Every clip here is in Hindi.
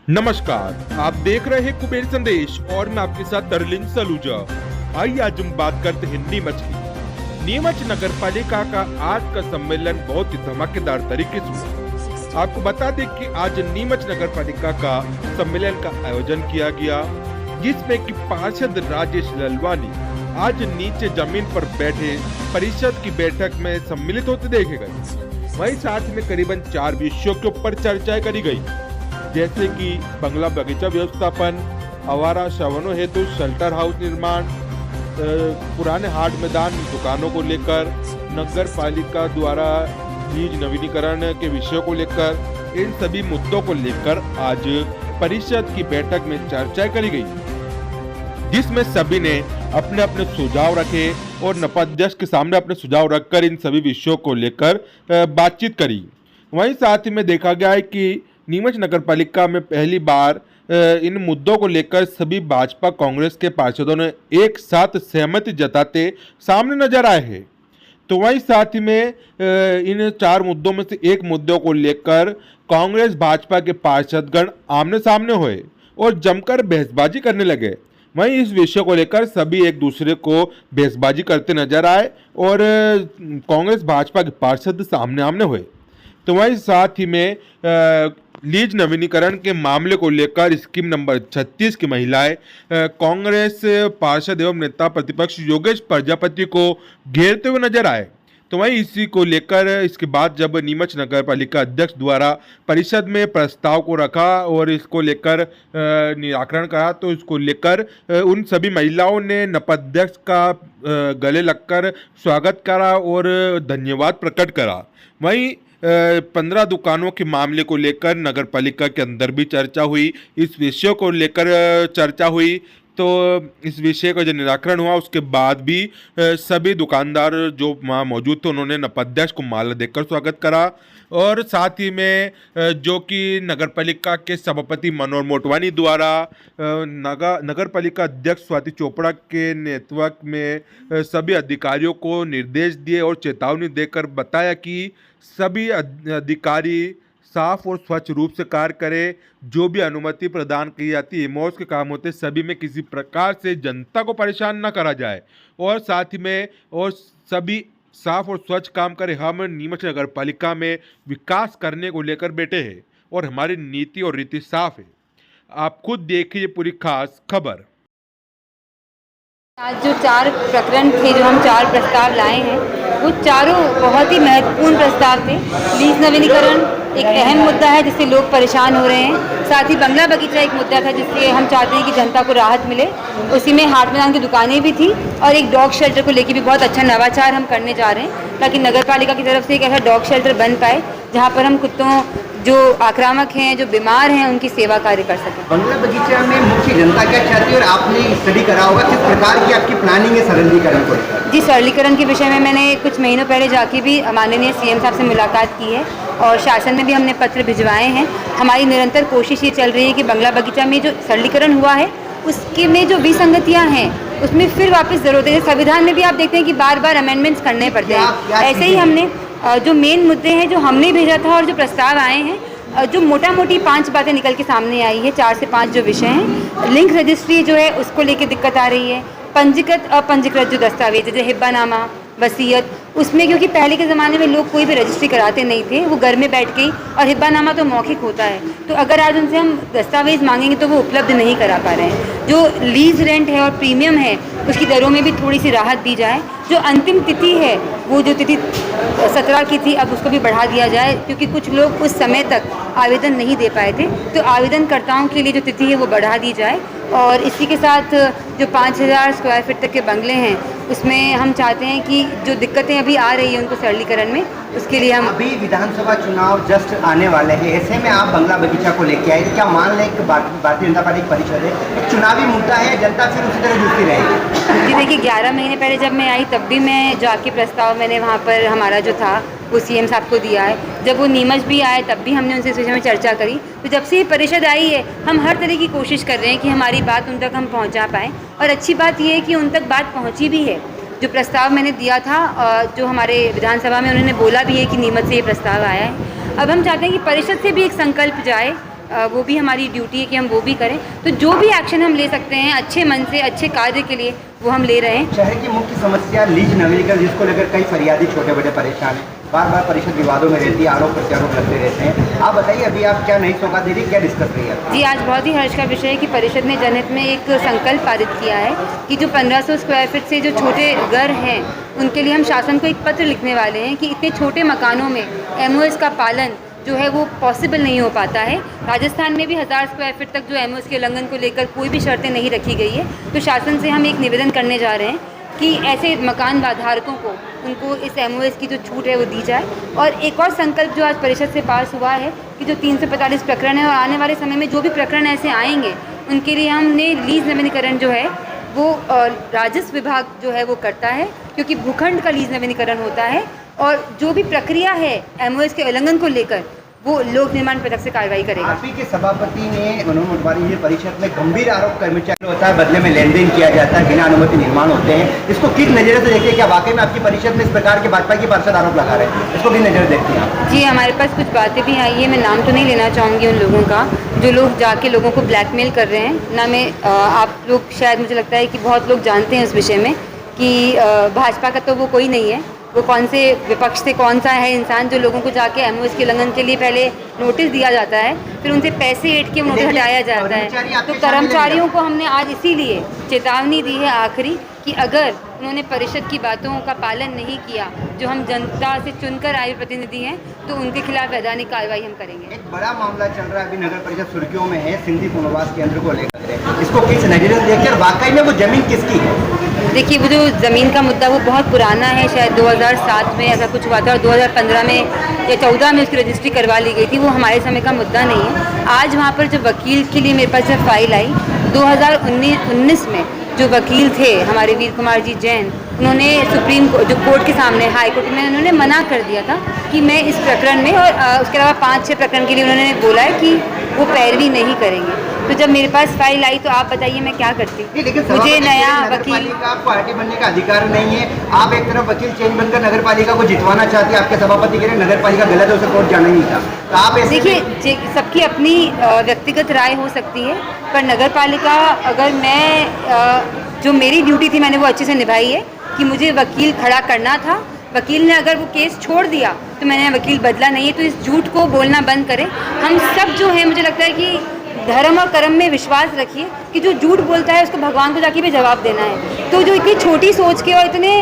नमस्कार, आप देख रहे हैं कुबेर संदेश और मैं आपके साथ तरलिन सलूजा। आइए आज हम बात करते हैं नीमच की। नीमच नगर पालिका का आज का सम्मेलन बहुत ही धमाकेदार तरीके से हुआ। आपको बता दें कि आज नीमच नगर पालिका का सम्मेलन का आयोजन किया गया, जिसमें कि पार्षद राजेश ललवानी आज नीचे जमीन पर बैठे परिषद की बैठक में सम्मिलित होते देखे गए। वहीं साथ में करीबन 4 विषयों के ऊपर चर्चाएं करी गई, जैसे कि बंगला बगीचा व्यवस्थापन, आवारा श्रवणों हेतु शेल्टर हाउस निर्माण, पुराने हाट मैदान दुकानों को लेकर, नगर पालिका द्वारा लीज नवीनीकरण के विषयों को लेकर, इन सभी मुद्दों को लेकर आज परिषद की बैठक में चर्चा करी गई, जिसमें सभी ने अपने अपने सुझाव रखे और नपाध्यक्ष के सामने अपने सुझाव रखकर इन सभी विषयों को लेकर बातचीत करी। वहीं साथ ही में देखा गया है कि नीमच नगर पालिका में पहली बार इन मुद्दों को लेकर सभी भाजपा कांग्रेस के पार्षदों ने एक साथ सहमति जताते सामने नजर आए हैं। तो वहीं साथ ही में इन 4 मुद्दों में से एक मुद्दों को लेकर कांग्रेस भाजपा के पार्षदगण आमने सामने हुए और जमकर बहसबाजी करने लगे। वहीं इस विषय को लेकर सभी एक दूसरे को बहसबाजी करते नजर आए और कांग्रेस भाजपा के पार्षद सामने आमने हुए। तो वहीं साथ ही में लीज नवीनीकरण के मामले को लेकर स्कीम नंबर 36 की महिलाएं कांग्रेस पार्षद एवं नेता प्रतिपक्ष योगेश प्रजापति को घेरते हुए नजर आए। तो वहीं इसी को लेकर इसके बाद जब नीमच नगर पालिका अध्यक्ष द्वारा परिषद में प्रस्ताव को रखा और इसको लेकर निराकरण करा, तो इसको लेकर उन सभी महिलाओं ने नपाध्यक्ष का गले लगकर स्वागत करा और धन्यवाद प्रकट करा। वहीं 15 दुकानों के मामले को लेकर नगर पालिका के अंदर भी चर्चा हुई, इस विषय को लेकर चर्चा हुई। तो इस विषय का जो निराकरण हुआ उसके बाद भी सभी दुकानदार जो वहाँ मौजूद थे उन्होंने नपाध्यक्ष को माला देकर स्वागत करा और साथ ही में जो कि नगर पालिका के सभापति मनोहर मोटवानी द्वारा नगर पालिका अध्यक्ष स्वाति चोपड़ा के नेतृत्व में सभी अधिकारियों को निर्देश दिए और चेतावनी देकर बताया कि सभी अधिकारी साफ और स्वच्छ रूप से कार्य करें। जो भी अनुमति प्रदान की जाती है, एमओएस के काम होते सभी में किसी प्रकार से जनता को परेशान न करा जाए और साथ ही में और सभी साफ और स्वच्छ काम करें। हम नीमच नगर पालिका में विकास करने को लेकर बैठे हैं और हमारी नीति और रीति साफ है। आप खुद देखिए पूरी खास खबर। आज जो 4 प्रकरण थे, जो हम 4 प्रस्ताव लाए हैं, वो चारों बहुत ही महत्वपूर्ण प्रस्ताव थे। लीज नवीनीकरण एक अहम मुद्दा है जिससे लोग परेशान हो रहे हैं। साथ ही बंगला बगीचा एक मुद्दा था जिससे हम चाहते हैं कि जनता को राहत मिले। उसी में हाट मैदान की दुकानें भी थी और एक डॉग शेल्टर को लेकर भी बहुत अच्छा नवाचार हम करने जा रहे हैं, ताकि नगर पालिका की तरफ से एक ऐसा डॉग शेल्टर बन पाए जहाँ पर हम कुत्तों जो आक्रामक हैं, जो बीमार हैं, उनकी सेवा कार्य कर सकें। बंगला बगीचा में मुख्य जनता क्या चाहती है और आपने स्टडी करा होगा, किस प्रकार की आपकी प्लानिंग है सरलीकरण को? जी, सरलीकरण के विषय में मैंने कुछ महीनों पहले जाके भी माननीय सीएम साहब से मुलाकात की है और शासन में भी हमने पत्र भिजवाए हैं। हमारी निरंतर कोशिश ये चल रही है कि बंगला बगीचा में जो सरलीकरण हुआ है उसके में जो विसंगतियाँ हैं उसमें फिर वापस ज़रूरत है। संविधान में भी आप देखते हैं कि बार बार अमेंडमेंट्स करने पड़ते हैं। ऐसे ही हमने जो मेन मुद्दे हैं जो हमने भेजा था और जो प्रस्ताव आए हैं, जो मोटा मोटी 5 बातें निकल के सामने आई है, 4 से 5 जो विषय हैं। लिंक रजिस्ट्री जो है उसको लेके दिक्कत आ रही है। पंजीकृत अपंजीकृत जो दस्तावेज जैसे हिब्बानामा, वसीयत, उसमें क्योंकि पहले के ज़माने में लोग कोई भी रजिस्ट्री कराते नहीं थे, वो घर में बैठ के ही, और हिब्बानामा तो मौखिक होता है, तो अगर आज उनसे हम दस्तावेज मांगेंगे तो वो उपलब्ध नहीं करा पा रहे हैं। जो लीज रेंट है और प्रीमियम है उसकी दरों में भी थोड़ी सी राहत दी जाए। जो अंतिम तिथि है, वो जो तिथि 17 की थी, अब उसको भी बढ़ा दिया जाए, क्योंकि कुछ लोग उस समय तक आवेदन नहीं दे पाए थे, तो आवेदनकर्ताओं के लिए जो तिथि है वो बढ़ा दी जाए। और इसी के साथ जो 5000 स्क्वायर फीट तक के बंगले हैं उसमें हम चाहते हैं कि जो दिक्कतें अभी आ रही हैं उनको सरलीकरण में, उसके लिए हम अभी विधानसभा चुनाव जस्ट आने वाले हैं, ऐसे में आप बंगला बगीचा को लेके आए, क्या मान लें कि भारतीय जनता पार्टी परिषद है, एक चुनावी मुद्दा है, जनता फिर उसी तरह जुटती रहेगी? जी देखिए, 11 महीने पहले जब मैं आई तब भी मैं जाके प्रस्ताव मैंने वहाँ पर हमारा जो था वो सीएम साहब को दिया है। जब वो नीमच भी आए तब भी हमने उनसे इस विषय में चर्चा करी। तो जब से ये परिषद आई है हम हर तरह की कोशिश कर रहे हैं कि हमारी बात उन तक हम पहुँचा पाएँ, और अच्छी बात ये है कि उन तक बात पहुँची भी है। जो प्रस्ताव मैंने दिया था, जो हमारे विधानसभा में उन्होंने बोला भी है कि नीमच से ये प्रस्ताव आया है। अब हम चाहते हैं कि परिषद से भी एक संकल्प जाए वो भी हमारी ड्यूटी है कि हम वो भी करें। तो जो भी एक्शन हम ले सकते हैं अच्छे मन से अच्छे कार्य के लिए वो हम ले रहे हैं। शहर की मुख्य समस्या लीज नवीनीकरण, जिसको लेकर कई फरियादी छोटे बड़े परेशान हैं, बार बार परिषद विवादों में रहती है, आरोप प्रत्यारोप लगते रहते हैं। आप बताइए, अभी आप क्या नई सौगात दे रही, क्या डिस्कस रही है? जी, आज बहुत ही हर्ष का विषय है कि परिषद ने जनहित में एक संकल्प पारित किया है कि जो 1500 स्क्वायर फीट से जो छोटे घर हैं उनके लिए हम शासन को एक पत्र लिखने वाले हैं कि इतने छोटे मकानों में MOS का पालन जो है वो पॉसिबल नहीं हो पाता है। राजस्थान में भी 1000 स्क्वायर फीट तक जो MOS के उल्लंघन को लेकर कोई भी शर्तें नहीं रखी गई है। तो शासन से हम एक निवेदन करने जा रहे हैं कि ऐसे मकान धारकों को उनको इस MOS की जो छूट है वो दी जाए। और एक और संकल्प जो आज परिषद से पास हुआ है कि जो 345 प्रकरण है और आने वाले समय में जो भी प्रकरण ऐसे आएंगे उनके लिए हमने लीज नवीनीकरण जो है वो राजस्व विभाग जो है वो करता है, क्योंकि भूखंड का लीज नवीनीकरण होता है और जो भी प्रक्रिया है MOS के उल्लंघन को लेकर वो लोक निर्माण पदक से कार्रवाई करेगा। आप ही के सभापति ने मनोज मोटवानी जी परिषद में गंभीर आरोप कर्मचारी होता है, बदले में लेन देन किया जाता है, बिना अनुमति निर्माण होते हैं। इसको किस नज़र से देखिए, क्या वाकई में आपकी परिषद में इस प्रकार के भाजपा के पार्षद आरोप लगा रहे हैं? इसको किस नज़र देखते हैं आप? जी, हमारे पास कुछ बातें भी आई है, मैं नाम तो नहीं लेना चाहूँगी उन लोगों का जो लोग जाके लोगों को ब्लैकमेल कर रहे हैं। ना मैं आप लोग शायद मुझे लगता है कि बहुत लोग जानते हैं उस विषय में कि भाजपा का तो वो कोई नहीं है, वो कौन से विपक्ष से कौन सा है इंसान जो लोगों को जाके MOS के उल्लंघन के लिए पहले नोटिस दिया जाता है, फिर उनसे पैसे ऐंठ के नोटिस हटाया जाता है। तो कर्मचारियों को हमने आज इसीलिए चेतावनी दी है आखिरी कि अगर उन्होंने परिषद की बातों का पालन नहीं किया, जो हम जनता से चुनकर आए प्रतिनिधि हैं, तो उनके खिलाफ वैधानिक कार्रवाई हम करेंगे। एक बड़ा मामला चल रहा है अभी नगर परिषद सुर्खियों में है, सिंधी पुनर्वास केंद्र को लेकर। इसको किस नजरिए से देखकर वाकई में वो जमीन किसकी है? देखिए, वो जो ज़मीन का मुद्दा वो बहुत पुराना है, शायद 2007 में ऐसा कुछ हुआ था और 2015 में या 14 में उसकी रजिस्ट्री करवा ली गई थी। वो हमारे समय का मुद्दा नहीं है। आज वहाँ पर जो वकील के लिए मेरे पास जब फाइल आई 2019 में, जो वकील थे हमारे वीर कुमार जी जैन, उन्होंने सुप्रीम जो कोर्ट के सामने हाई कोर्ट में उन्होंने मना कर दिया था कि मैं इस प्रकरण में और उसके अलावा 5-6 प्रकरण के लिए उन्होंने बोला है कि वो पैरवी नहीं करेंगे। तो जब मेरे पास फाइल आई तो आप बताइए मैं क्या करती? मुझे नया वकील का पार्टी बनने का अधिकार नहीं है। आप एक तरफ वकील चेंज बनकर नगर पालिका को जितवाना चाहते हैं, आपके सभापति कह रहे नगर पालिका गलत है, उसे कोर्ट जाना ही नहीं था। तो आप देखिए, सबकी अपनी व्यक्तिगत राय हो सकती है, पर नगर पालिका अगर मैं जो मेरी ड्यूटी थी मैंने वो अच्छे से निभाई है कि मुझे वकील खड़ा करना था। वकील ने अगर वो केस छोड़ दिया तो मैंने वकील बदला नहीं है। तो इस झूठ को बोलना बंद करें। हम सब जो है, मुझे लगता है कि धर्म और कर्म में विश्वास रखिए कि जो झूठ बोलता है उसको भगवान को जाके भी जवाब देना है। तो जो इतनी छोटी सोच के और इतने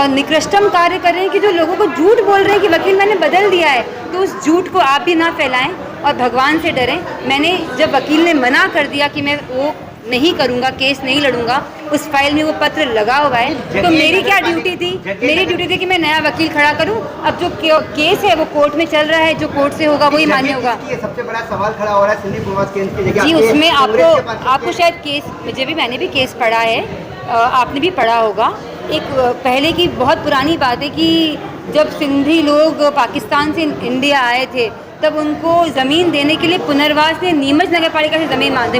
निकृष्टम कार्य कर रहे हैं कि जो लोगों को झूठ बोल रहे हैं कि वकील मैंने बदल दिया है, तो उस झूठ को आप भी ना फैलाएं और भगवान से डरें। मैंने जब वकील ने मना कर दिया कि मैं वो नहीं करूंगा, केस नहीं लड़ूंगा, उस फाइल में वो पत्र लगा हुआ है, तो मेरी क्या ड्यूटी थी? मेरी ड्यूटी थी कि मैं नया वकील खड़ा करूं। अब जो केस है वो कोर्ट में चल रहा है, जो कोर्ट से होगा वही मान्य होगा। सबसे बड़ा सवाल खड़ा हो रहा है सिंधी पुनर्वास केंद्र की जगह। जी, उसमें आपको शायद केस, मैंने भी केस पढ़ा है, आपने भी पढ़ा होगा। एक पहले की बहुत पुरानी बात है कि जब सिंधी लोग पाकिस्तान से इंडिया आए थे तब उनको ज़मीन देने के लिए पुनर्वास ने नीमच नगर पालिका से ज़मीन मांगी।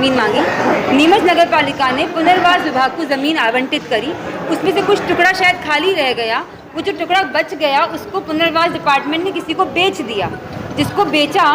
नीमच नगर पालिका ने पुनर्वास विभाग को ज़मीन आवंटित करी। उसमें से कुछ टुकड़ा शायद खाली रह गया, वो जो टुकड़ा बच गया उसको पुनर्वास डिपार्टमेंट ने किसी को बेच दिया। जिसको बेचा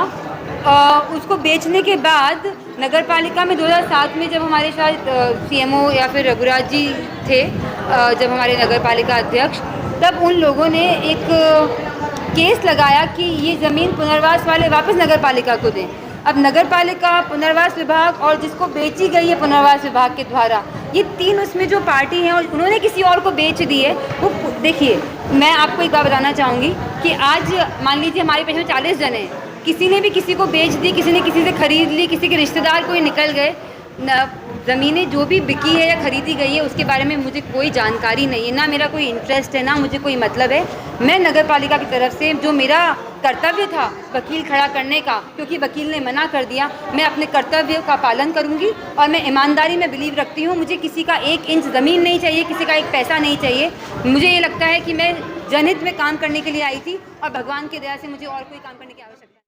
उसको बेचने के बाद नगर पालिका में 2007 में जब हमारे साथ CMO या फिर रघुराज जी थे, जब हमारे नगर पालिका अध्यक्ष, तब उन लोगों ने एक केस लगाया कि ये ज़मीन पुनर्वास वाले वापस नगर पालिका को दें। अब नगर पालिका, पुनर्वास विभाग और जिसको बेची गई है पुनर्वास विभाग के द्वारा, ये तीन उसमें जो पार्टी हैं और उन्होंने किसी और को बेच दी है। वो देखिए, मैं आपको एक बात बताना चाहूँगी कि आज मान लीजिए हमारे पेश में 40 जने हैं, किसी ने भी किसी को बेच दी, किसी ने किसी से खरीद ली, किसी के रिश्तेदार कोई निकल गए। ज़मीनें जो भी बिकी है या खरीदी गई है उसके बारे में मुझे कोई जानकारी नहीं है, ना मेरा कोई इंटरेस्ट है, ना मुझे कोई मतलब है। मैं नगर पालिका की तरफ से जो मेरा कर्तव्य था वकील खड़ा करने का, क्योंकि वकील ने मना कर दिया, मैं अपने कर्तव्य का पालन करूंगी और मैं ईमानदारी में बिलीव रखती हूँ। मुझे किसी का 1 इंच ज़मीन नहीं चाहिए, किसी का 1 पैसा नहीं चाहिए। मुझे ये लगता है कि मैं जनहित में काम करने के लिए आई थी और भगवान की दया से मुझे और कोई काम करने की आवश्यकता